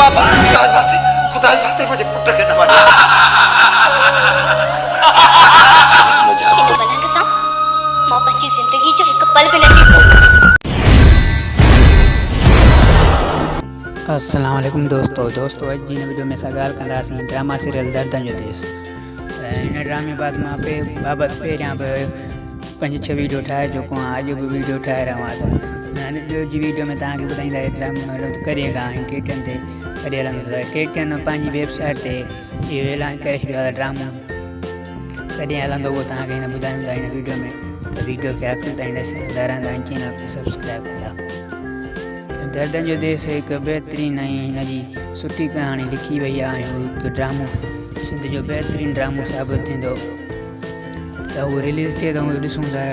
बाबा खुदा वास्ते मुझे पुत्र के न मार मलंग सां मां पंहिंजी ज़िंदगी जो हिकु पल बि नथी भुलां। अस्सलाम वालेकुम दोस्तों अॼु जी वीडियो में असां ॻाल्हि कंदासीं ड्रामा सीरियल दर्दनि जो देश। इन ड्रामे बाबति पहिरियां बि 5-6 वीडियो ठाहे चुको आहियां। अॼु बि वीडियो ठाहे रहियो आहियां। अॼु जी वीडियो में तव्हांखे ॿुधाईंदा ड्रामो करे खां केटियन ते कॾहिं हलंदो आहे। केटियन पंहिंजी वेबसाइट ते इहो ऐलान करे छॾियो आहे ड्रामो कॾहिं हलंदो उहो तव्हांखे हिन ॿुधाईंदा हिन वीडियो में। त वीडियो खे आख़िर ताईं ॾिसंदा रहंदा आहिनि चैनल खे सब्सक्राइब कंदा। दर्दनि जो देश हिकु बहितरीनु ऐं हिन जी सुठी कहाणी लिखी वई आहे। हिकु ड्रामो सिंध जो बहितरीनु ड्रामो साबित थींदो त उहो रिलीज़ थिए त ॾिसूं था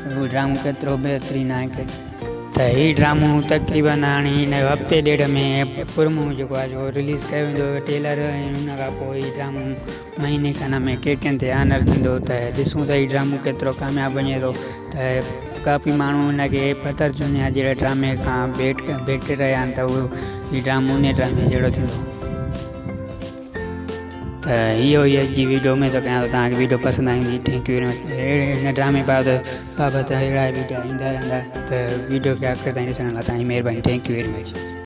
उहो ड्रामो केतिरो बहितरीनु आहे। त हीउ ड्रामो तक़रीबन हाणे हिन हफ़्ते ॾेढ में पुरमो जेको आहे जो रिलीज़ कयो वेंदो टेलर ऐं हुन खां पोइ हीउ ड्रामो महीने खन में केटियन ते ऑनर थींदो। त ॾिसूं था हीउ ड्रामो केतिरो कामयाबु वञे थो। त काफ़ी माण्हू हिनखे पथर चुनिया जहिड़े ड्रामे खां भेट रहिया आहिनि त उहो हीउ ड्रामो उन ड्रामे जहिड़ो थींदो। त इहो ई अॼु जी वीडियो में थो कयां। तव्हांखे वीडियो पसंदि आई थैंक यू वेरी मच। हिन ड्रामे बाबति अहिड़ा वीडियो ईंदा रहंदा त वीडियो खे आख़िर ताईं ॾिसण लाइ तव्हांजी महिरबानी थैंक यू वेरी मच।